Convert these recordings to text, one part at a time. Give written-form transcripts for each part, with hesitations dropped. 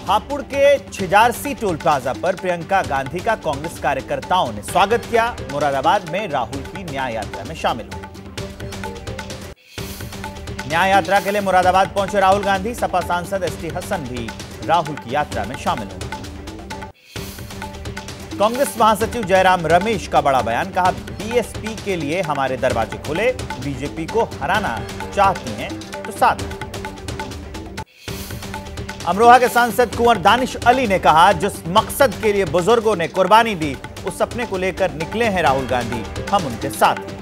हापुड़ के Chhijarsi toll plaza पर प्रियंका गांधी का कांग्रेस कार्यकर्ताओं ने स्वागत किया। मुरादाबाद में राहुल की न्याय यात्रा में शामिल हुए। न्याय यात्रा के लिए मुरादाबाद पहुंचे राहुल गांधी। सपा सांसद एसटी हसन भी राहुल की यात्रा में शामिल हुए। कांग्रेस महासचिव जयराम रमेश का बड़ा बयान, कहा बीएसपी के लिए हमारे दरवाजे खुले, बीजेपी को हराना चाहती हैं तो साथ। अमरोहा के सांसद कुंवर दानिश अली ने कहा, जिस मकसद के लिए बुजुर्गों ने कुर्बानी दी उस सपने को लेकर निकले हैं राहुल गांधी, हम उनके साथ हैं।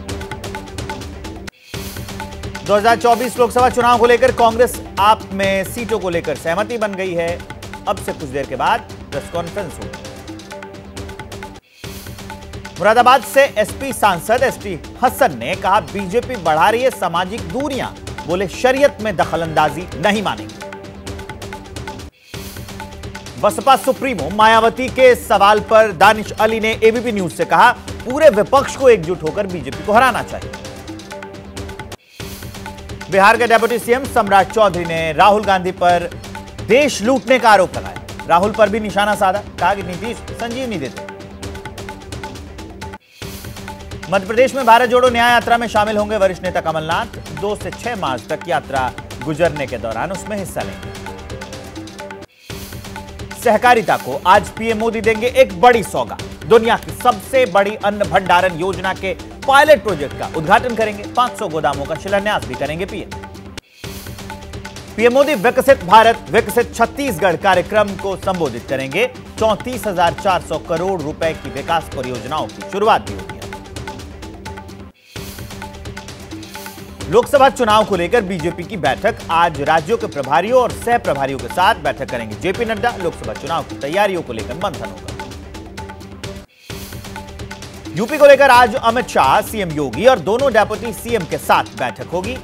2024 लोकसभा चुनाव को लेकर कांग्रेस आप में सीटों को लेकर सहमति बन गई है। अब से कुछ देर के बाद प्रेस कॉन्फ्रेंस होगी। मुरादाबाद से एसपी सांसद एसटी हसन ने कहा, बीजेपी बढ़ा रही है सामाजिक दूरियां, बोले शरीयत में दखलंदाजी नहीं मानेंगे। बसपा सुप्रीमो मायावती के सवाल पर दानिश अली ने एबीपी न्यूज से कहा, पूरे विपक्ष को एकजुट होकर बीजेपी को हराना चाहिए। बिहार के डिप्टी सीएम सम्राट चौधरी ने राहुल गांधी पर देश लूटने का आरोप लगाया। राहुल पर भी निशाना साधा, कहा कि नीतीश संजीवनी देते। मध्य प्रदेश में भारत जोड़ो न्याय यात्रा में शामिल होंगे वरिष्ठ नेता कमलनाथ। 2 से 6 मार्च तक यात्रा गुजरने के दौरान उसमें हिस्सा लेंगे। सहकारिता को आज पीएम मोदी देंगे एक बड़ी सौगात। दुनिया की सबसे बड़ी अन्न भंडारण योजना के पायलट प्रोजेक्ट का उद्घाटन करेंगे। 500 गोदामों का शिलान्यास भी करेंगे पीएम मोदी। विकसित भारत विकसित छत्तीसगढ़ कार्यक्रम को संबोधित करेंगे। 34,400 करोड़ रुपए की विकास परियोजनाओं की शुरुआत भी होगी। लोकसभा चुनाव को लेकर बीजेपी की बैठक, आज राज्यों के प्रभारियों और सह प्रभारियों के साथ बैठक करेंगे जेपी नड्डा। लोकसभा चुनाव की तैयारियों को लेकर मंथन होगा। यूपी को लेकर आज अमित शाह, सीएम योगी और दोनों डेप्यूटी सीएम के साथ बैठक होगी।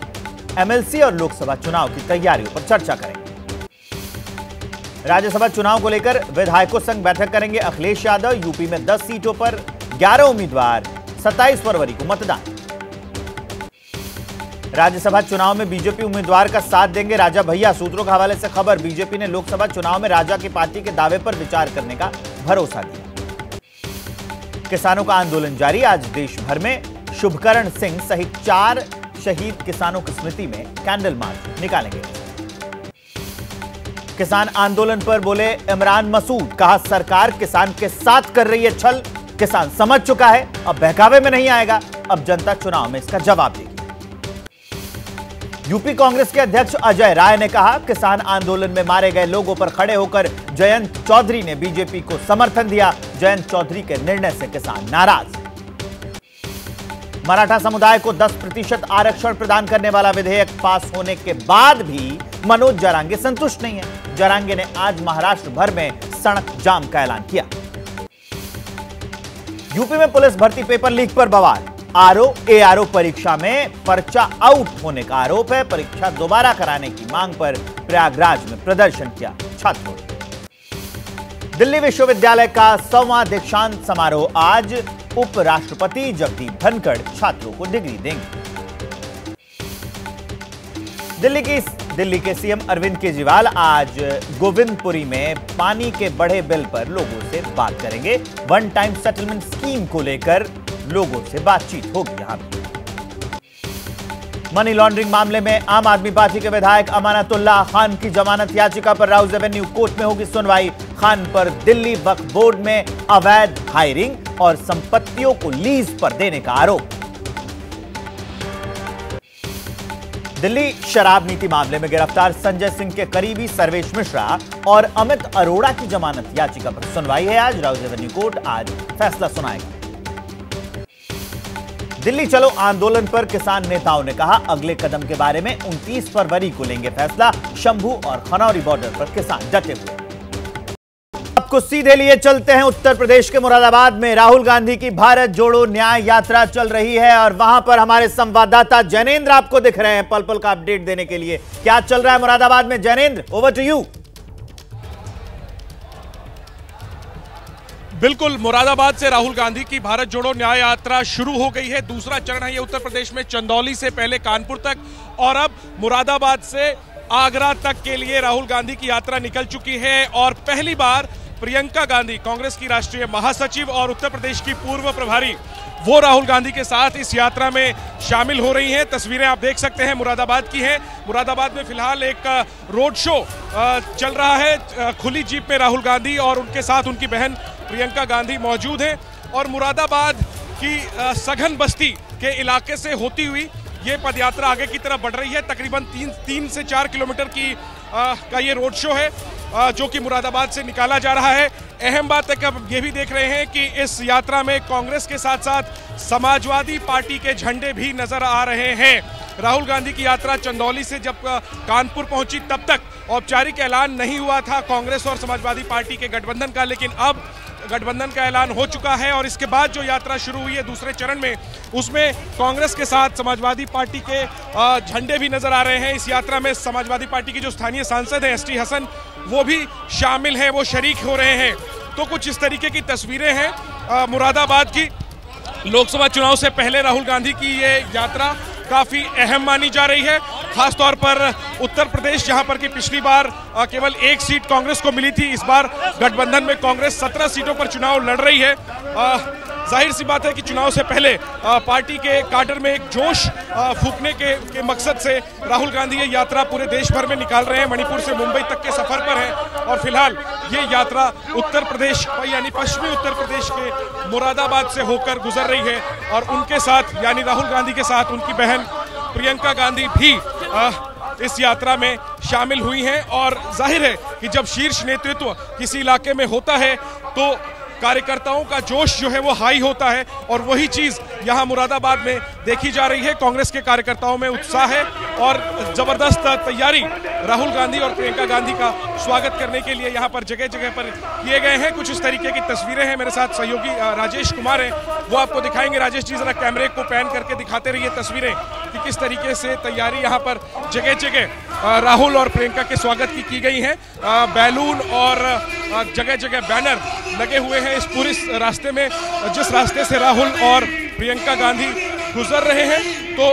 एमएलसी और लोकसभा चुनाव की तैयारियों पर चर्चा करेंगे। राज्यसभा चुनाव को लेकर विधायकों संग बैठक करेंगे अखिलेश यादव। यूपी में 10 सीटों पर 11 उम्मीदवार, 27 फरवरी को मतदान। राज्यसभा चुनाव में बीजेपी उम्मीदवार का साथ देंगे राजा भैया। सूत्रों के हवाले से खबर, बीजेपी ने लोकसभा चुनाव में राजा की पार्टी के दावे पर विचार करने का भरोसा दिया। किसानों का आंदोलन जारी, आज देश भर में शुभकरण सिंह सहित 4 शहीद किसानों की स्मृति में कैंडल मार्च निकालेंगे। किसान आंदोलन पर बोले इमरान मसूद, कहा सरकार किसान के साथ कर रही है छल, किसान समझ चुका है, अब बहकावे में नहीं आएगा, अब जनता चुनाव में इसका जवाब देगी। यूपी कांग्रेस के अध्यक्ष अजय राय ने कहा, किसान आंदोलन में मारे गए लोगों पर खड़े होकर जयंत चौधरी ने बीजेपी को समर्थन दिया। जयंत चौधरी के निर्णय से किसान नाराज। मराठा समुदाय को 10% आरक्षण प्रदान करने वाला विधेयक पास होने के बाद भी मनोज जरांगे संतुष्ट नहीं है। जरांगे ने आज महाराष्ट्र भर में सड़क जाम का ऐलान किया। यूपी में पुलिस भर्ती पेपर लीक पर बवाल। आरओ एआरओ परीक्षा में पर्चा आउट होने का आरोप है। परीक्षा दोबारा कराने की मांग पर प्रयागराज में प्रदर्शन किया छात्रों ने। दिल्ली विश्वविद्यालय का 100वां दीक्षांत समारोह आज, उपराष्ट्रपति जगदीप धनखड़ छात्रों को डिग्री देंगे। दिल्ली के सीएम अरविंद केजरीवाल आज गोविंदपुरी में पानी के बढ़े बिल पर लोगों से बात करेंगे। वन टाइम सेटलमेंट स्कीम को लेकर लोगों से बातचीत होगी। यहां मनी लॉन्ड्रिंग मामले में आम आदमी पार्टी के विधायक अमानतुल्लाह खान की जमानत याचिका पर राउज एवेन्यू कोर्ट में होगी सुनवाई। खान पर दिल्ली वक्फ बोर्ड में अवैध हायरिंग और संपत्तियों को लीज पर देने का आरोप। दिल्ली शराब नीति मामले में गिरफ्तार संजय सिंह के करीबी सर्वेश मिश्रा और अमित अरोड़ा की जमानत याचिका पर सुनवाई है आज। राउज एवेन्यू कोर्ट आज फैसला सुनाएगा। दिल्ली चलो आंदोलन पर किसान नेताओं ने कहा, अगले कदम के बारे में 29 फरवरी को लेंगे फैसला। शंभू और खनौरी बॉर्डर पर किसान डटे हुए। आपको सीधे लिए चलते हैं उत्तर प्रदेश के मुरादाबाद में। राहुल गांधी की भारत जोड़ो न्याय यात्रा चल रही है और वहां पर हमारे संवाददाता जैनेंद्र आपको दिख रहे हैं पल पल का अपडेट देने के लिए। क्या चल रहा है मुरादाबाद में जैनेंद्र, ओवर टू यू। बिल्कुल, मुरादाबाद से राहुल गांधी की भारत जोड़ो न्याय यात्रा शुरू हो गई है। दूसरा चरण है ये उत्तर प्रदेश में, चंदौली से पहले कानपुर तक और अब मुरादाबाद से आगरा तक के लिए राहुल गांधी की यात्रा निकल चुकी है और पहली बार प्रियंका गांधी, कांग्रेस की राष्ट्रीय महासचिव और उत्तर प्रदेश की पूर्व प्रभारी, वो राहुल गांधी के साथ इस यात्रा में शामिल हो रही हैं। तस्वीरें आप देख सकते हैं मुरादाबाद की हैं। मुरादाबाद में फिलहाल एक रोड शो चल रहा है। खुली जीप में राहुल गांधी और उनके साथ उनकी बहन प्रियंका गांधी मौजूद हैं और मुरादाबाद की सघन बस्ती के इलाके से होती हुई ये पदयात्रा आगे की तरफ बढ़ रही है। तकरीबन 3 से 4 किलोमीटर का ये रोड शो है जो कि मुरादाबाद से निकाला जा रहा है। अहम बात है कि अब ये भी देख रहे हैं कि इस यात्रा में कांग्रेस के साथ साथ समाजवादी पार्टी के झंडे भी नजर आ रहे हैं। राहुल गांधी की यात्रा चंदौली से जब कानपुर पहुंची तब तक औपचारिक ऐलान नहीं हुआ था कांग्रेस और समाजवादी पार्टी के गठबंधन का, लेकिन अब गठबंधन का ऐलान हो चुका है और इसके बाद जो यात्रा शुरू हुई है दूसरे चरण में, उसमें कांग्रेस के साथ समाजवादी पार्टी के झंडे भी नजर आ रहे हैं। इस यात्रा में समाजवादी पार्टी की जो स्थानीय सांसद हैं एसटी हसन, वो भी शामिल हैं, वो शरीक हो रहे हैं। तो कुछ इस तरीके की तस्वीरें हैं मुरादाबाद की। लोकसभा चुनाव से पहले राहुल गांधी की ये यात्रा काफी अहम मानी जा रही है, खासतौर पर उत्तर प्रदेश, जहां पर कि पिछली बार केवल 1 सीट कांग्रेस को मिली थी। इस बार गठबंधन में कांग्रेस 17 सीटों पर चुनाव लड़ रही है। जाहिर सी बात है कि चुनाव से पहले पार्टी के काडर में एक जोश फूंकने के मकसद से राहुल गांधी ये यात्रा पूरे देश भर में निकाल रहे हैं। मणिपुर से मुंबई तक के सफर पर हैं और फिलहाल ये यात्रा उत्तर प्रदेश यानी पश्चिमी उत्तर प्रदेश के मुरादाबाद से होकर गुजर रही है और उनके साथ यानी राहुल गांधी के साथ उनकी बहन प्रियंका गांधी भी इस यात्रा में शामिल हुई हैं। और जाहिर है कि जब शीर्ष नेतृत्व किसी इलाके में होता है तो कार्यकर्ताओं का जोश जो है वो हाई होता है और वही चीज यहां मुरादाबाद में देखी जा रही है। कांग्रेस के कार्यकर्ताओं में उत्साह है और जबरदस्त तैयारी राहुल गांधी और प्रियंका गांधी का स्वागत करने के लिए यहां पर जगह जगह पर किए गए हैं। कुछ इस तरीके की तस्वीरें हैं। मेरे साथ सहयोगी राजेश कुमार हैं, वो आपको दिखाएंगे। राजेश जी, जरा कैमरे को पैन करके दिखाते रहिए तस्वीरें कि किस तरीके से तैयारी यहाँ पर जगह जगह राहुल और प्रियंका के स्वागत की गई है। बैलून और जगह जगह बैनर लगे हुए हैं इस पूरे रास्ते में, जिस रास्ते से राहुल और प्रियंका गांधी गुजर रहे हैं। तो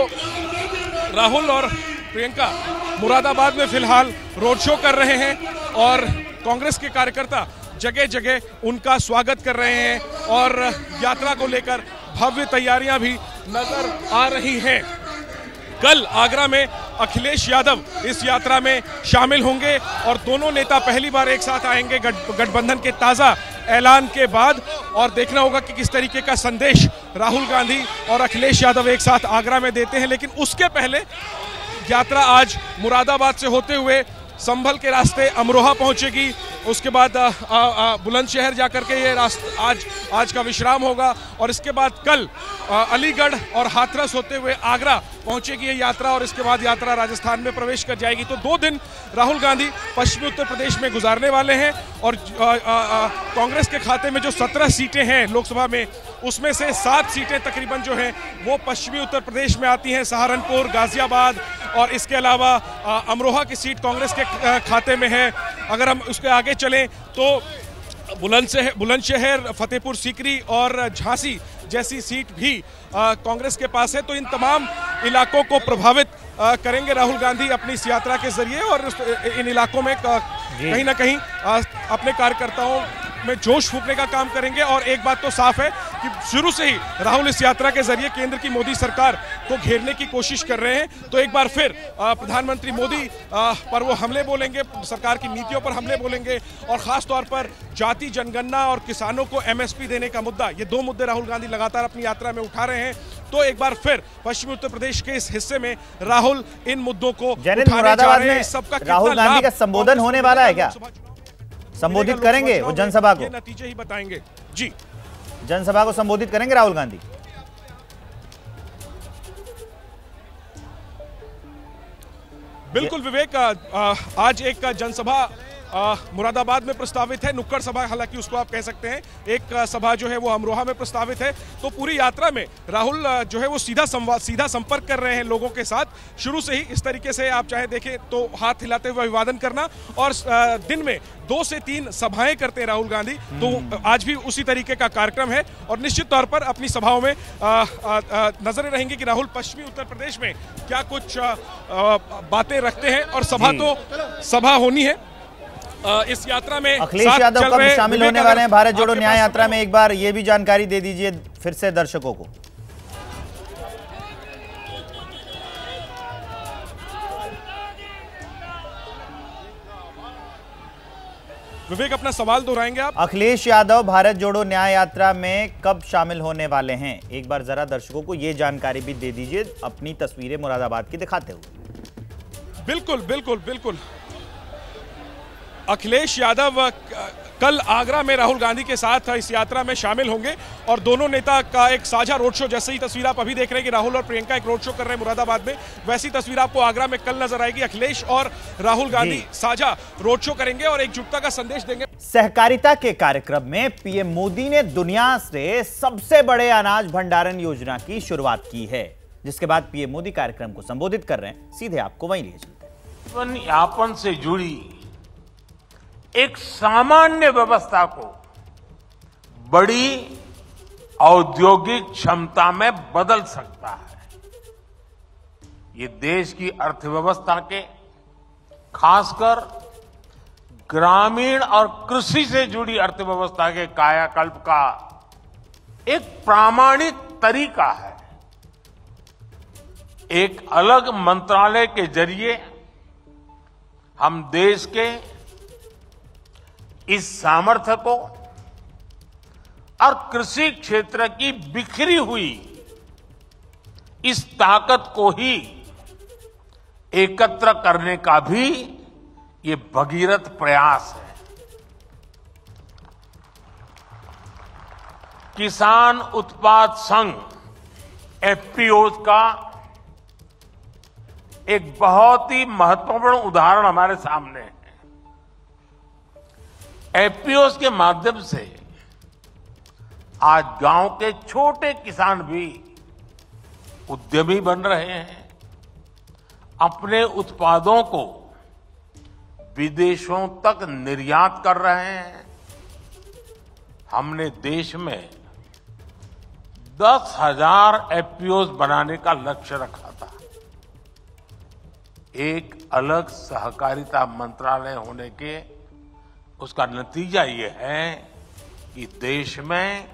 राहुल और प्रियंका मुरादाबाद में फिलहाल रोड शो कर रहे हैं और कांग्रेस के कार्यकर्ता जगह जगह उनका स्वागत कर रहे हैं और यात्रा को लेकर भव्य तैयारियां भी नजर आ रही हैं। कल आगरा में अखिलेश यादव इस यात्रा में शामिल होंगे और दोनों नेता पहली बार एक साथ आएंगे गठबंधन के ताजा ऐलान के बाद, और देखना होगा कि किस तरीके का संदेश राहुल गांधी और अखिलेश यादव एक साथ आगरा में देते हैं। लेकिन उसके पहले यात्रा आज मुरादाबाद से होते हुए संभल के रास्ते अमरोहा पहुंचेगी, उसके बाद बुलंदशहर जाकर के ये रास्ता आज का विश्राम होगा और इसके बाद कल अलीगढ़ और हाथरस होते हुए आगरा पहुंचेगी ये यात्रा और इसके बाद यात्रा राजस्थान में प्रवेश कर जाएगी। तो 2 दिन राहुल गांधी पश्चिमी उत्तर प्रदेश में गुजारने वाले हैं और कांग्रेस के खाते में जो 17 सीटें हैं लोकसभा में, उसमें से 7 सीटें तकरीबन जो हैं वो पश्चिमी उत्तर प्रदेश में आती हैं, सहारनपुर, गाजियाबाद और इसके अलावा अमरोहा की सीट कांग्रेस के खाते में है। अगर हम उसके आगे चलें तो बुलंदशहर, फतेहपुर सीकरी और झांसी जैसी सीट भी कांग्रेस के पास है। तो इन तमाम इलाकों को प्रभावित करेंगे राहुल गांधी अपनी इस यात्रा के जरिए और इन इलाकों में कहीं ना कहीं अपने कार्यकर्ताओं में जोश फूंकने का काम करेंगे। और एक बात तो साफ है कि शुरू से ही राहुल इस यात्रा के जरिए केंद्र की मोदी सरकार को घेरने की कोशिश कर रहे हैं। तो एक बार फिर प्रधानमंत्री मोदी पर वो हमले बोलेंगे, सरकार की नीतियों पर हमले बोलेंगे और खास तौर पर जाति जनगणना और किसानों को एमएसपी देने का मुद्दा, ये 2 मुद्दे राहुल गांधी लगातार अपनी यात्रा में उठा रहे हैं। तो एक बार फिर पश्चिमी उत्तर प्रदेश के इस हिस्से में राहुल इन मुद्दों को उठाने जा रहे हैं। सबका राहुल गांधी का संबोधन होने वाला है क्या? संबोधित करेंगे वो जनसभा को? नतीजे ही बताएंगे जी। जनसभा को संबोधित करेंगे राहुल गांधी? बिल्कुल विवेक, आज एक जनसभा मुरादाबाद में प्रस्तावित है, नुक्कड़ सभा हालांकि उसको आप कह सकते हैं, एक सभा जो है वो अमरोहा में प्रस्तावित है। तो पूरी यात्रा में राहुल जो है वो सीधा संवाद, सीधा संपर्क कर रहे हैं लोगों के साथ। शुरू से ही इस तरीके से आप चाहे देखें तो हाथ हिलाते हुए अभिवादन करना, और दिन में 2 से 3 सभाएं करते हैं राहुल गांधी। तो आज भी उसी तरीके का कार्यक्रम है, और निश्चित तौर पर अपनी सभाओं में नजरें रहेंगी कि राहुल पश्चिमी उत्तर प्रदेश में क्या कुछ बातें रखते हैं। और सभा होनी है इस यात्रा में। अखिलेश यादव कब शामिल होने वाले हैं भारत जोड़ो न्याय यात्रा में, एक बार ये भी जानकारी दे दीजिए फिर से दर्शकों को। विवेक अपना सवाल दोहराएंगे आप? अखिलेश यादव भारत जोड़ो न्याय यात्रा में कब शामिल होने वाले हैं, एक बार जरा दर्शकों को ये जानकारी भी दे दीजिए अपनी तस्वीरें मुरादाबाद की दिखाते हुए। बिल्कुल बिल्कुल बिल्कुल। अखिलेश यादव कल आगरा में राहुल गांधी के साथ इस यात्रा में शामिल होंगे, और दोनों नेता का एक साझा रोड शो, जैसे ही तस्वीर आप अभी देख रहे हैं कि राहुल और प्रियंका एक रोड शो कर रहे हैं मुरादाबाद में, वैसी तस्वीर आपको आगरा में कल नजर आएगी। अखिलेश और राहुल गांधी साझा रोड शो करेंगे और एकजुटता का संदेश देंगे। सहकारिता के कार्यक्रम में पीएम मोदी ने दुनिया से सबसे बड़े अनाज भंडारण योजना की शुरुआत की है, जिसके बाद पीएम मोदी कार्यक्रम को संबोधित कर रहे हैं। सीधे आपको वहीं ले चलते हैं। जीवन यापन से जुड़ी एक सामान्य व्यवस्था को बड़ी औद्योगिक क्षमता में बदल सकता है। ये देश की अर्थव्यवस्था के, खासकर ग्रामीण और कृषि से जुड़ी अर्थव्यवस्था के कायाकल्प का एक प्रामाणिक तरीका है। एक अलग मंत्रालय के जरिए हम देश के इस सामर्थ्य को और कृषि क्षेत्र की बिखरी हुई इस ताकत को ही एकत्र करने का भी ये भगीरथ प्रयास है। किसान उत्पाद संघ एफपीओ का एक बहुत ही महत्वपूर्ण उदाहरण हमारे सामने है। एफपीओ के माध्यम से आज गांव के छोटे किसान भी उद्यमी बन रहे हैं, अपने उत्पादों को विदेशों तक निर्यात कर रहे हैं। हमने देश में 10,000 एफपीओ बनाने का लक्ष्य रखा था। एक अलग सहकारिता मंत्रालय होने के उसका नतीजा ये है कि देश में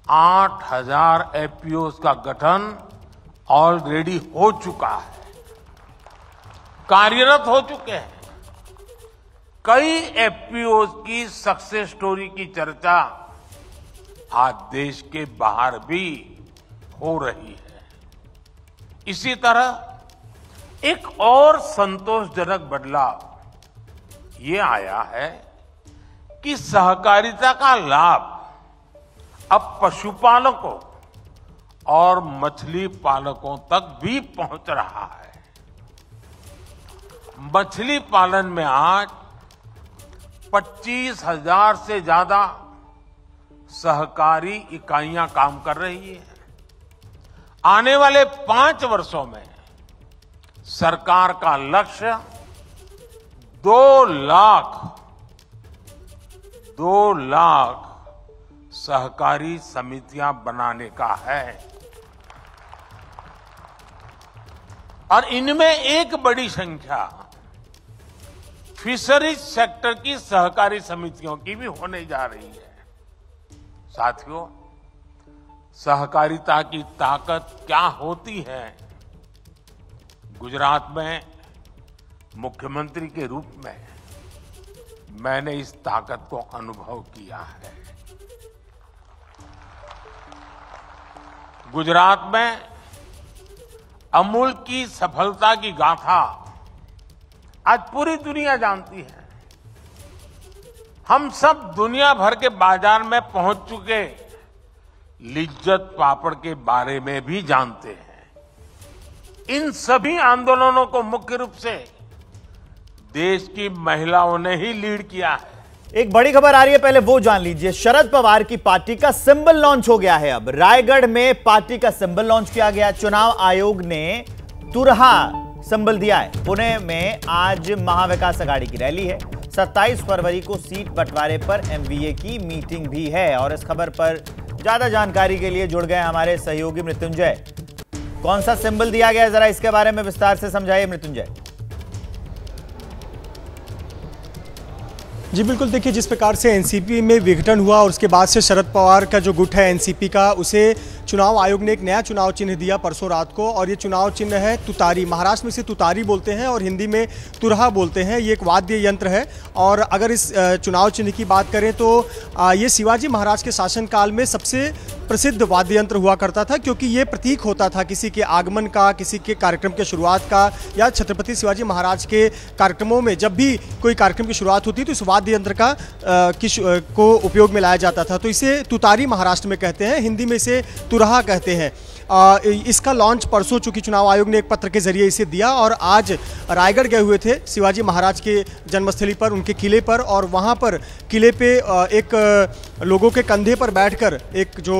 8,000 एफपीओ का गठन ऑलरेडी हो चुका है, कार्यरत हो चुके हैं। कई एफपीओ की सक्सेस स्टोरी की चर्चा आज देश के बाहर भी हो रही है। इसी तरह एक और संतोषजनक बदलाव ये आया है कि सहकारिता का लाभ अब पशुपालकों और मछली पालकों तक भी पहुंच रहा है। मछली पालन में आज 25,000 से ज्यादा सहकारी इकाइयां काम कर रही है। आने वाले 5 वर्षों में सरकार का लक्ष्य 2 लाख सहकारी समितियां बनाने का है, और इनमें एक बड़ी संख्या फिशरीज सेक्टर की सहकारी समितियों की भी होने जा रही है। साथियों, सहकारिता की ताकत क्या होती है, गुजरात में मुख्यमंत्री के रूप में मैंने इस ताकत को अनुभव किया है। गुजरात में अमूल की सफलता की गाथा आज पूरी दुनिया जानती है। हम सब दुनिया भर के बाजार में पहुंच चुके लिज्जत पापड़ के बारे में भी जानते हैं। इन सभी आंदोलनों को मुख्य रूप से देश की महिलाओं ने ही लीड किया है। एक बड़ी खबर आ रही है, पहले वो जान लीजिए। शरद पवार की पार्टी का सिंबल लॉन्च हो गया है। अब रायगढ़ में पार्टी का सिंबल लॉन्च किया गया। चुनाव आयोग ने तुरहा सिंबल दिया है। पुणे में आज महाविकास अघाड़ी की रैली है। 27 फरवरी को सीट बंटवारे पर एमवीए की मीटिंग भी है। और इस खबर पर ज्यादा जानकारी के लिए जुड़ गए हमारे सहयोगी मृत्युंजय। कौन सा सिंबल दिया गया है, जरा इसके बारे में विस्तार से समझाइए मृत्युंजय। जी बिल्कुल, देखिए जिस प्रकार से एनसीपी में विघटन हुआ और उसके बाद से शरद पवार का जो गुट है एनसीपी का, उसे चुनाव आयोग ने एक नया चुनाव चिन्ह दिया परसों रात को। और ये चुनाव चिन्ह है तुतारी। महाराष्ट्र में इसे तुतारी बोलते हैं और हिंदी में तुरहा बोलते हैं। ये एक वाद्य यंत्र है। और अगर इस चुनाव चिन्ह की बात करें तो ये शिवाजी महाराज के शासनकाल में सबसे प्रसिद्ध वाद्य यंत्र हुआ करता था, क्योंकि ये प्रतीक होता था किसी के आगमन का, किसी के कार्यक्रम के शुरुआत का, या छत्रपति शिवाजी महाराज के कार्यक्रमों में जब भी कोई कार्यक्रम की शुरुआत होती तो इस वाद्य यंत्र का को उपयोग में लाया जाता था। तो इसे तुतारी महाराष्ट्र में कहते हैं, हिंदी में इसे तुरहा कहते हैं। इसका लॉन्च परसों चूंकि चुनाव आयोग ने एक पत्र के जरिए इसे दिया और आज रायगढ़ गए हुए थे शिवाजी महाराज के जन्मस्थली पर, उनके किले पर। और वहाँ पर किले पे एक लोगों के कंधे पर बैठकर, एक जो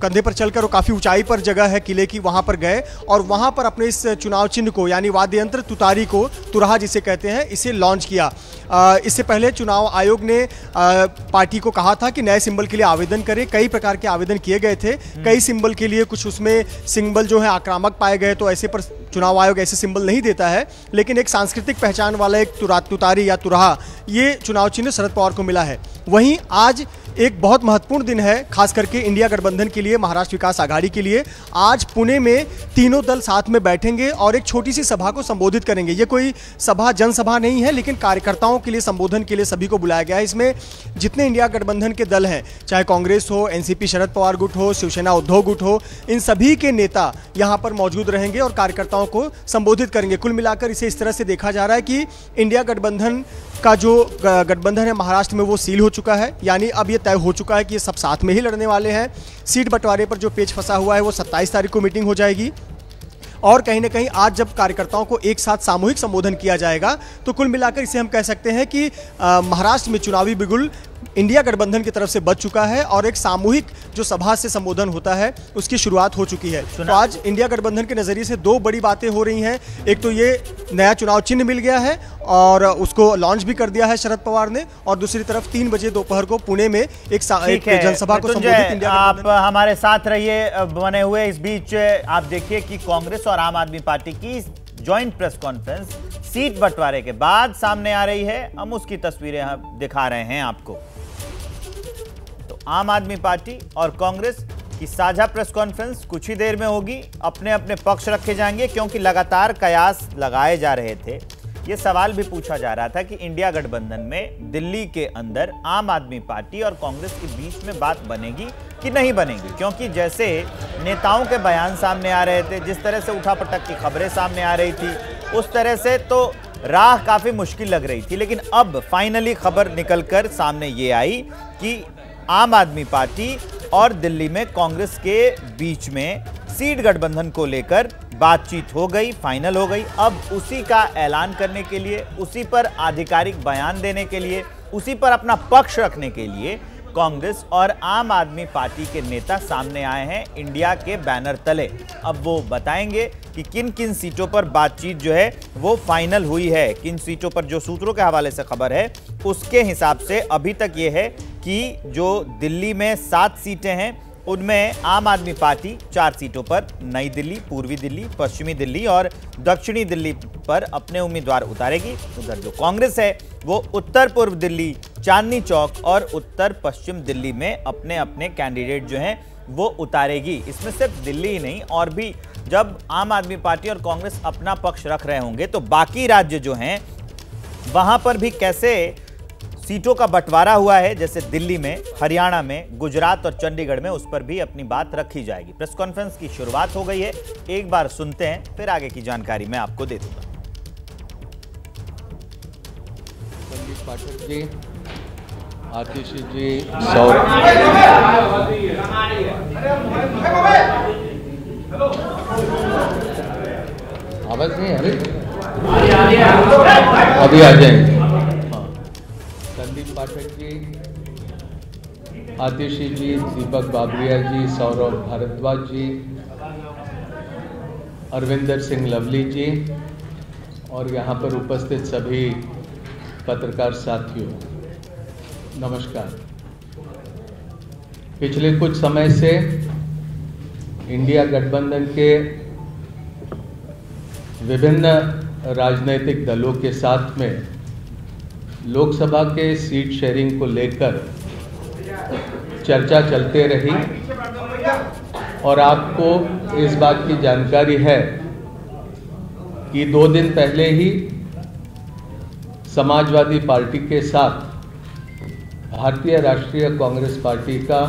कंधे पर चलकर, वो काफ़ी ऊंचाई पर जगह है किले की, वहाँ पर गए और वहाँ पर अपने इस चुनाव चिन्ह को, यानी वाद्य यंत्र तुतारी को, तुरहा जिसे कहते हैं, इसे लॉन्च किया। इससे पहले चुनाव आयोग ने पार्टी को कहा था कि नए सिंबल के लिए आवेदन करें। कई प्रकार के आवेदन किए गए थे, कई सिंबल के लिए। कुछ उसमें सिंबल जो है आक्रामक पाए गए, तो ऐसे पर चुनाव आयोग ऐसे सिंबल नहीं देता है। लेकिन एक सांस्कृतिक पहचान वाला एक तुतारी या तुरहा, ये चुनाव चिन्ह शरद पवार को मिला है। वहीं आज एक बहुत महत्वपूर्ण दिन है, खास करके इंडिया गठबंधन के लिए, महाराष्ट्र विकास आघाड़ी के लिए। आज पुणे में तीनों दल साथ में बैठेंगे और एक छोटी सी सभा को संबोधित करेंगे। ये कोई सभा, जनसभा नहीं है, लेकिन कार्यकर्ताओं के लिए संबोधन के लिए सभी को बुलाया गया है। इसमें जितने इंडिया गठबंधन के दल हैं, चाहे कांग्रेस हो, एनसीपी शरद पवार गुट हो, शिवसेना उद्धव गुट हो, इन सभी के नेता यहाँ पर मौजूद रहेंगे और कार्यकर्ताओं को संबोधित करेंगे। कुल मिलाकर इसे इस तरह से देखा जा रहा है कि इंडिया गठबंधन का जो गठबंधन है महाराष्ट्र में, वो सील हो चुका है। यानी अब ये तय हो चुका है कि ये सब साथ में ही लड़ने वाले हैं। सीट बंटवारे पर जो पेच फंसा हुआ है वो 27 तारीख को मीटिंग हो जाएगी। और कहीं ना कहीं आज जब कार्यकर्ताओं को एक साथ सामूहिक संबोधन किया जाएगा, तो कुल मिलाकर इसे हम कह सकते हैं कि महाराष्ट्र में चुनावी बिगुल इंडिया गठबंधन की तरफ से बच चुका है और एक सामूहिक जो सभा से संबोधन होता है उसकी शुरुआत हो चुकी है। तो आज इंडिया गठबंधन के नजरिए से दो बड़ी बातें हो रही हैं। एक तो ये नया चुनाव चिन्ह मिल गया है और उसको लॉन्च भी कर दिया है शरद पवार ने, और दूसरी तरफ 3 बजे दोपहर को पुणे में एक जनसभा को संबोधित इंडिया आप हमारे साथ रहिए बने हुए। इस बीच आप देखिए कि कांग्रेस और आम आदमी पार्टी की ज्वाइंट प्रेस कॉन्फ्रेंस सीट बंटवारे के बाद सामने आ रही है। हम उसकी तस्वीरें हम दिखा रहे हैं आपको। तो आम आदमी पार्टी और कांग्रेस की साझा प्रेस कॉन्फ्रेंस कुछ ही देर में होगी। अपने अपने पक्ष रखे जाएंगे, क्योंकि लगातार कयास लगाए जा रहे थे। ये सवाल भी पूछा जा रहा था कि इंडिया गठबंधन में दिल्ली के अंदर आम आदमी पार्टी और कांग्रेस के बीच में बात बनेगी कि नहीं बनेगी, क्योंकि जैसे नेताओं के बयान सामने आ रहे थे, जिस तरह से उठापटक की खबरें सामने आ रही थी, उस तरह से तो राह काफी मुश्किल लग रही थी। लेकिन अब फाइनली खबर निकलकर सामने ये आई कि आम आदमी पार्टी और दिल्ली में कांग्रेस के बीच में सीट गठबंधन को लेकर बातचीत हो गई, फाइनल हो गई। अब उसी का ऐलान करने के लिए, उसी पर आधिकारिक बयान देने के लिए, उसी पर अपना पक्ष रखने के लिए कांग्रेस और आम आदमी पार्टी के नेता सामने आए हैं इंडिया के बैनर तले। अब वो बताएंगे कि किन किन सीटों पर बातचीत जो है वो फाइनल हुई है। किन सीटों पर, जो सूत्रों के हवाले से खबर है उसके हिसाब से अभी तक ये है कि जो दिल्ली में 7 सीटें हैं उनमें आम आदमी पार्टी 4 सीटों पर नई दिल्ली, पूर्वी दिल्ली, पश्चिमी दिल्ली और दक्षिणी दिल्ली पर अपने उम्मीदवार उतारेगी। उधर जो कांग्रेस है वो उत्तर पूर्व दिल्ली, चांदनी चौक और उत्तर पश्चिम दिल्ली में अपने अपने कैंडिडेट जो हैं वो उतारेगी। इसमें सिर्फ दिल्ली ही नहीं, और भी जब आम आदमी पार्टी और कांग्रेस अपना पक्ष रख रहे होंगे तो बाकी राज्य जो हैं वहां पर भी कैसे सीटों का बंटवारा हुआ है, जैसे दिल्ली में, हरियाणा में, गुजरात और चंडीगढ़ में, उस पर भी अपनी बात रखी जाएगी। प्रेस कॉन्फ्रेंस की शुरुआत हो गई है, एक बार सुनते हैं, फिर आगे की जानकारी मैं आपको दे दूंगा। संदीप पाठक जी, आतिशी जी, सौरभ, आवाज नहीं आ रही। अभी आ जाएंगे। हाँ, संदीप पाठक जी, आतिशी जी, दीपक बाबरिया जी, सौरभ भारद्वाज जी, अरविंदर सिंह लवली जी और यहाँ पर उपस्थित सभी पत्रकार साथियों, नमस्कार। पिछले कुछ समय से इंडिया गठबंधन के विभिन्न राजनीतिक दलों के साथ में लोकसभा के सीट शेयरिंग को लेकर चर्चा चलते रही और आपको इस बात की जानकारी है कि 2 दिन पहले ही समाजवादी पार्टी के साथ भारतीय राष्ट्रीय कांग्रेस पार्टी का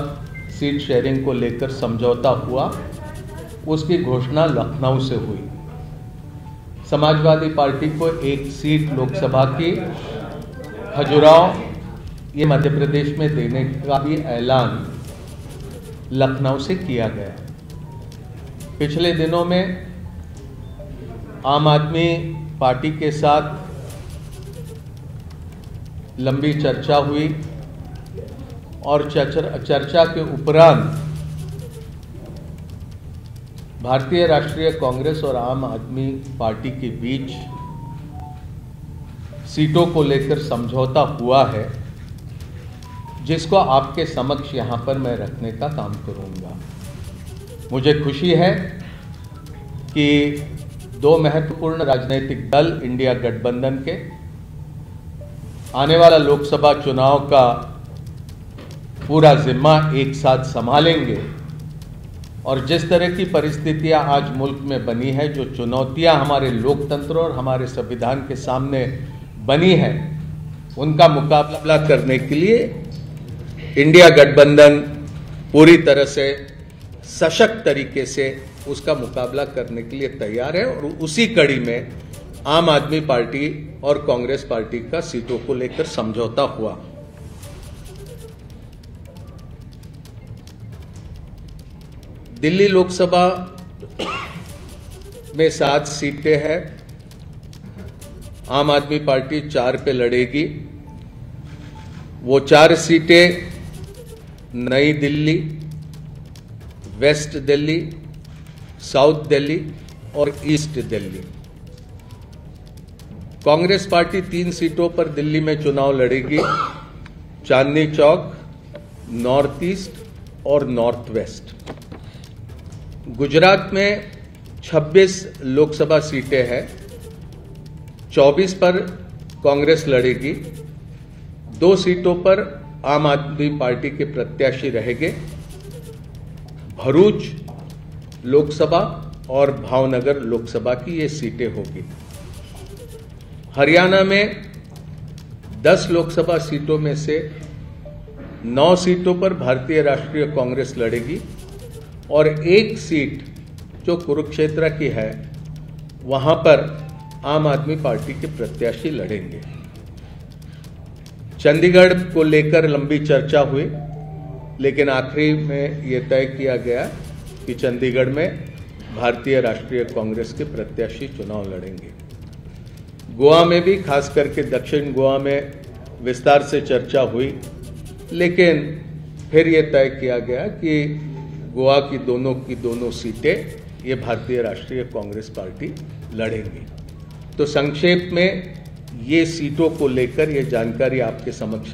सीट शेयरिंग को लेकर समझौता हुआ। उसकी घोषणा लखनऊ से हुई। समाजवादी पार्टी को 1 सीट लोकसभा की खजुराहो, ये मध्य प्रदेश में देने का भी ऐलान लखनऊ से किया गया। पिछले दिनों में आम आदमी पार्टी के साथ लंबी चर्चा हुई और चर्चा के उपरांत भारतीय राष्ट्रीय कांग्रेस और आम आदमी पार्टी के बीच सीटों को लेकर समझौता हुआ है, जिसको आपके समक्ष यहां पर मैं रखने का काम करूंगा। मुझे खुशी है कि 2 महत्वपूर्ण राजनीतिक दल इंडिया गठबंधन के आने वाला लोकसभा चुनाव का पूरा जिम्मा एक साथ संभालेंगे और जिस तरह की परिस्थितियां आज मुल्क में बनी है, जो चुनौतियां हमारे लोकतंत्र और हमारे संविधान के सामने बनी है, उनका मुकाबला करने के लिए इंडिया गठबंधन पूरी तरह से सशक्त तरीके से उसका मुकाबला करने के लिए तैयार है। और उसी कड़ी में आम आदमी पार्टी और कांग्रेस पार्टी का सीटों को लेकर समझौता हुआ। दिल्ली लोकसभा में 7 सीटें हैं। आम आदमी पार्टी 4 पे लड़ेगी। वो 4 सीटें नई दिल्ली, वेस्ट दिल्ली, साउथ दिल्ली और ईस्ट दिल्ली। कांग्रेस पार्टी 3 सीटों पर दिल्ली में चुनाव लड़ेगी, चांदनी चौक, नॉर्थ ईस्ट और नॉर्थ वेस्ट। गुजरात में 26 लोकसभा सीटें हैं, 24 पर कांग्रेस लड़ेगी, 2 सीटों पर आम आदमी पार्टी के प्रत्याशी रहेंगे। भरूच लोकसभा और भावनगर लोकसभा की ये सीटें होगी। हरियाणा में 10 लोकसभा सीटों में से 9 सीटों पर भारतीय राष्ट्रीय कांग्रेस लड़ेगी और 1 सीट जो कुरुक्षेत्र की है, वहां पर आम आदमी पार्टी के प्रत्याशी लड़ेंगे। चंडीगढ़ को लेकर लंबी चर्चा हुई, लेकिन आखिरी में यह तय किया गया कि चंडीगढ़ में भारतीय राष्ट्रीय कांग्रेस के प्रत्याशी चुनाव लड़ेंगे। गोवा में भी, खास करके दक्षिण गोवा में विस्तार से चर्चा हुई, लेकिन फिर यह तय किया गया कि गोवा की दोनों सीटें ये भारतीय राष्ट्रीय कांग्रेस पार्टी लड़ेंगी। तो संक्षेप में ये सीटों को लेकर ये जानकारी आपके समक्ष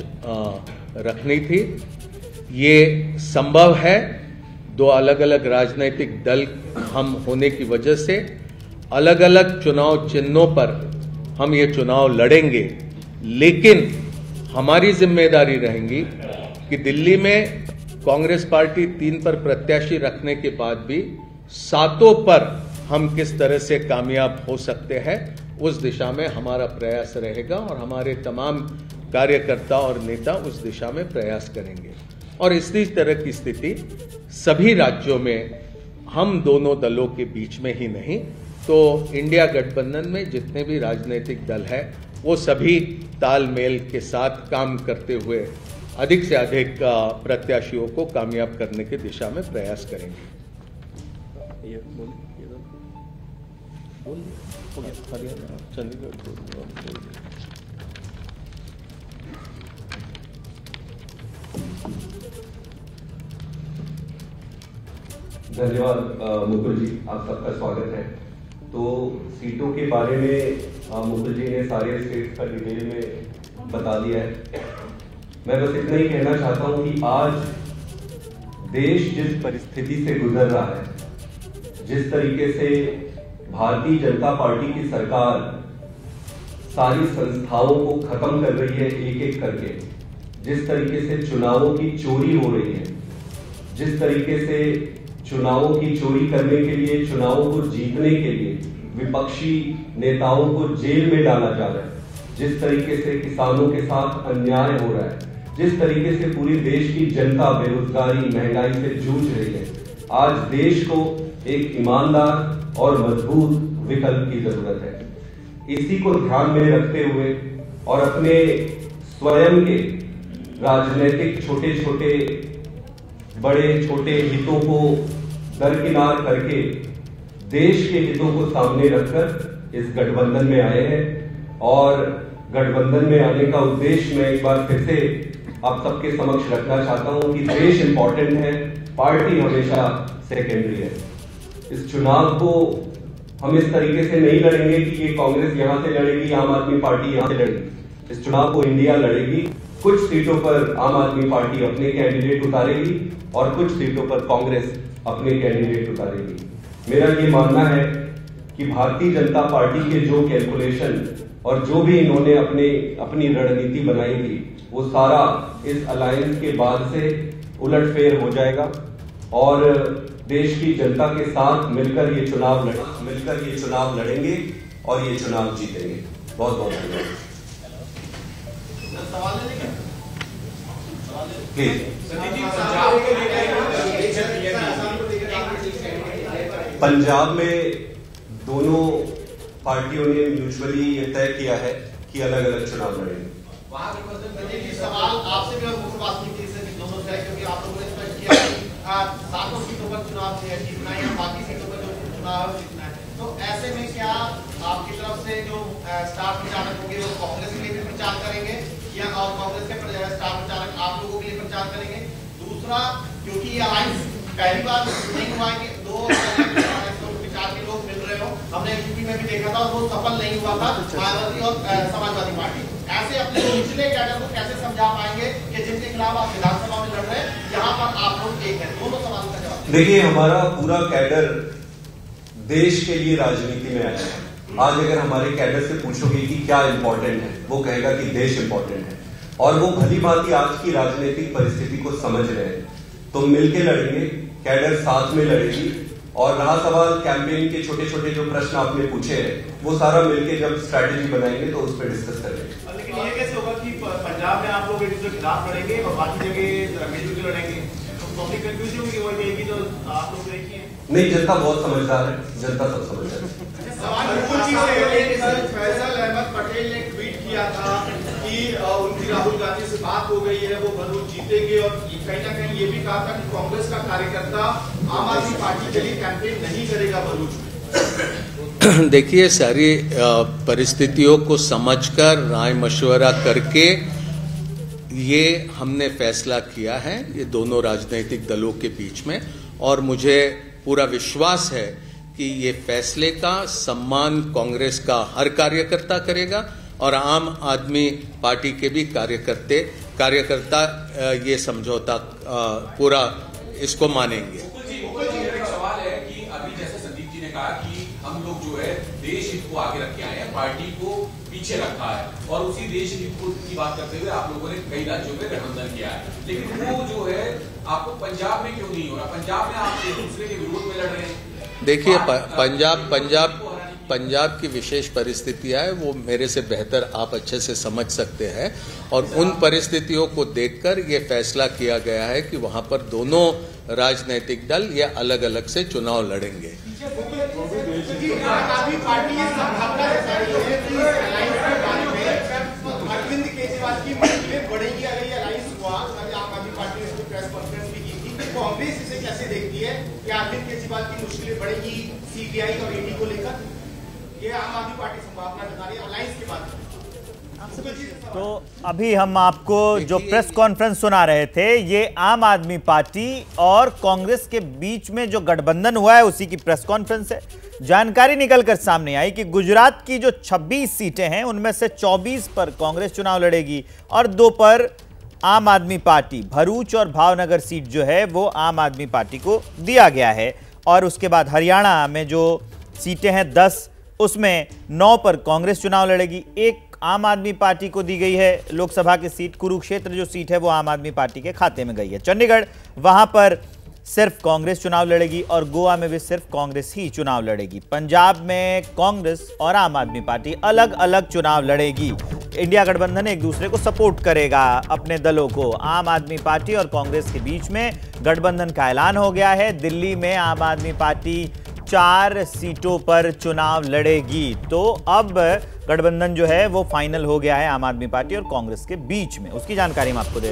रखनी थी। ये संभव है, 2 अलग अलग राजनीतिक दल हम होने की वजह से अलग अलग चुनाव चिन्हों पर हम ये चुनाव लड़ेंगे, लेकिन हमारी जिम्मेदारी रहेगी कि दिल्ली में कांग्रेस पार्टी 3 पर प्रत्याशी रखने के बाद भी 7 पर हम किस तरह से कामयाब हो सकते हैं, उस दिशा में हमारा प्रयास रहेगा और हमारे तमाम कार्यकर्ता और नेता उस दिशा में प्रयास करेंगे। और इसी तरह की स्थिति सभी राज्यों में हम दोनों दलों के बीच में ही नहीं, तो इंडिया गठबंधन में जितने भी राजनीतिक दल हैं, वो सभी तालमेल के साथ काम करते हुए अधिक से अधिक प्रत्याशियों को कामयाब करने की दिशा में प्रयास करेंगे। चंडीगढ़ धन्यवाद मुकुल जी, आप सबका स्वागत है। तो सीटों के बारे में मुकुल जी ने सारे स्टेट का डिटेल में बता दिया है। मैं बस इतना ही कहना चाहता हूं कि आज देश जिस परिस्थिति से गुजर रहा है, जिस तरीके से भारतीय जनता पार्टी की सरकार सारी संस्थाओं को खत्म कर रही है एक एक करके, जिस तरीके से चुनावों की चोरी हो रही है, जिस तरीके से चुनावों की चोरी करने के लिए, चुनावों को जीतने के लिए विपक्षी नेताओं को जेल में डाला जा रहा है, जिस तरीके से किसानों के साथ अन्याय हो रहा है, जिस तरीके से पूरी देश की जनता बेरोजगारी, महंगाई से जूझ रही है, आज देश को एक ईमानदार और मजबूत विकल्प की जरूरत है। इसी को ध्यान में रखते हुए और अपने स्वयं के राजनीतिक छोटे छोटे बड़े छोटे हितों को दरकिनार करके देश के हितों को सामने रखकर इस गठबंधन में आए हैं। और गठबंधन में आने का उद्देश्य मैं एक बार फिर से आप सबके समक्ष रखना चाहता हूं कि देश इंपॉर्टेंट है, पार्टी हमेशा सेकेंडरी है। इस चुनाव को हम इस तरीके से नहीं लड़ेंगे कि ये कांग्रेस यहां से लड़ेगी, आम आदमी पार्टी यहां से लड़ेगी। इस चुनाव को इंडिया लड़ेगी। कुछ सीटों पर आम आदमी पार्टी अपने कैंडिडेट उतारेगी और कुछ सीटों पर कांग्रेस अपने कैंडिडेट उतारेगी। मेरा ये मानना है कि भारतीय जनता पार्टी के जो कैलकुलेशन और जो भी इन्होंने अपनी रणनीति बनाई थी, वो सारा इस अलायंस के बाद से उलटफेर हो जाएगा और देश की जनता के साथ मिलकर ये चुनाव लड़ेंगे और ये चुनाव जीतेंगे। बहुत बहुत धन्यवाद। प्लीज। पंजाब में दोनों पार्टियों ने म्यूचुअली ये तय किया है कि अलग अलग चुनाव लड़ेंगे। सवाल आपसे भी और मुख्य वाल्मीकि से दोनों से है, क्योंकि आप लोगों ने स्पष्ट किया कि 7 सीटों पर चुनाव जीतना है या बाकी सीटों पर जो चुनाव जीतना है। तो ऐसे में क्या आपकी तरफ से जो स्टार प्रचारक होंगे वो कांग्रेस के लिए भी प्रचार करेंगे या और कांग्रेस के स्टार प्रचारक आप लोगों के लिए प्रचार करेंगे? दूसरा, क्योंकि ये अलायंस पहली बार नहीं हुआ है कि दो विचार के लोग मिल रहे हो, हमने यूपी में भी देखा था और वो सफल नहीं हुआ था, मायावती और समाजवादी पार्टी। ऐसे अपने निचले कैडर को कैसे समझा पाएंगे कि जिनके खिलाफ आप विधानसभा में लड़ रहे हैं, यहाँ पर आप लोग एक हैं? दोनों सवालों का जवाब। देखिए, हमारा पूरा कैडर देश के लिए राजनीति में आया है। आज अगर हमारे कैडर से पूछोगे कि क्या इंपॉर्टेंट है, वो कहेगा कि देश इंपॉर्टेंट है और वो भली भांति आज की राजनीतिक परिस्थिति को समझ रहे हैं। तो मिलके लड़ेंगे, कैडर साथ में लड़ेगी। और रहा सवाल कैंपेन के छोटे छोटे जो प्रश्न आपने पूछे हैं, वो सारा मिलके जब स्ट्रैटेजी बनाएंगे तो उस पर डिस्कस करेंगे। लेकिन ये कैसे होगा कि पंजाब में आप लोग एक दूसरे के खिलाफ लड़ेंगे और बाकी जगह मिलजुल लड़ेंगे? तो पब्लिक कंफ्यूजन होगी, वो कहेगी तो आप लोग देखिए। नहीं, जनता बहुत समझदार है, जनता सब समझदार है। फैसल अहमद पटेल ने ट्वीट किया था कि उनकी राहुल गांधी से बात हो गई है, वो भरूच जीतेंगे और कहीं ना कहीं ये भी कहा था कि कांग्रेस का कार्यकर्ता आम आदमी पार्टी के लिए कैंपेन नहीं करेगा भरूच में। देखिए, सारी परिस्थितियों को समझकर राय मशवरा करके ये हमने फैसला किया है, ये दोनों राजनीतिक दलों के बीच में, और मुझे पूरा विश्वास है कि ये फैसले का सम्मान कांग्रेस का हर कार्यकर्ता करेगा और आम आदमी पार्टी के भी कार्यकर्ता ये समझौता पूरा इसको मानेंगे। एक सवाल है कि अभी जैसे संदीप जी ने कहा कि हम लोग जो है देश हित को आगे रख के आए हैं, पार्टी को पीछे रखा है और उसी देश हित की बात करते हुए आप लोगों ने कई राज्यों में गठबंधन किया है, लेकिन वो जो है आपको पंजाब में क्यों नहीं हो रहा? पंजाब में आप एक दूसरे के विरोध में लड़ रहे हैं। देखिए, पंजाब की विशेष परिस्थितियां है, वो मेरे से बेहतर आप अच्छे से समझ सकते हैं और उन परिस्थितियों को देखकर ये फैसला किया गया है कि वहां पर दोनों राजनीतिक दल ये अलग अलग से चुनाव लड़ेंगे। अरविंद केजरीवाल की मुश्किलें बढ़ेगी अगर ये अलायंस हुआ। आम आदमी पार्टी ने इसको प्रेस कॉन्फ्रेंस भी की थी। कांग्रेस इसे कैसे देखती है कि अरविंद केजरीवाल की मुश्किलें बढ़ेगी सीबीआई और ईडी को लेकर? ये आम आदमी पार्टी संभावना जता रही है अलायंस के बाद। तो अभी हम आपको जो प्रेस कॉन्फ्रेंस सुना रहे थे, ये आम आदमी पार्टी और कांग्रेस के बीच में जो गठबंधन हुआ है उसी की प्रेस कॉन्फ्रेंस है। जानकारी निकलकर सामने आई कि गुजरात की जो 26 सीटें हैं उनमें से 24 पर कांग्रेस चुनाव लड़ेगी और 2 पर आम आदमी पार्टी। भरूच और भावनगर सीट जो है वो आम आदमी पार्टी को दिया गया है। और उसके बाद हरियाणा में जो सीटें हैं 10, उसमें 9 पर कांग्रेस चुनाव लड़ेगी। एक आम आदमी पार्टी को दी गई है लोकसभा की सीट। कुरुक्षेत्र जो सीट है वो आम आदमी पार्टी के खाते में गई है। चंडीगढ़, वहां पर सिर्फ कांग्रेस चुनाव लड़ेगी और गोवा में भी सिर्फ कांग्रेस ही चुनाव लड़ेगी। पंजाब में कांग्रेस और आम आदमी पार्टी अलग अलग चुनाव लड़ेगी। इंडिया गठबंधन एक दूसरे को सपोर्ट करेगा, अपने दलों को। आम आदमी पार्टी और कांग्रेस के बीच में गठबंधन का ऐलान हो गया है। दिल्ली में आम आदमी पार्टी 4 सीटों पर चुनाव लड़ेगी। तो अब गठबंधन जो है वो फाइनल हो गया है आम आदमी पार्टी और कांग्रेस के बीच में। उसकी जानकारी हम आपको दे रहे हैं।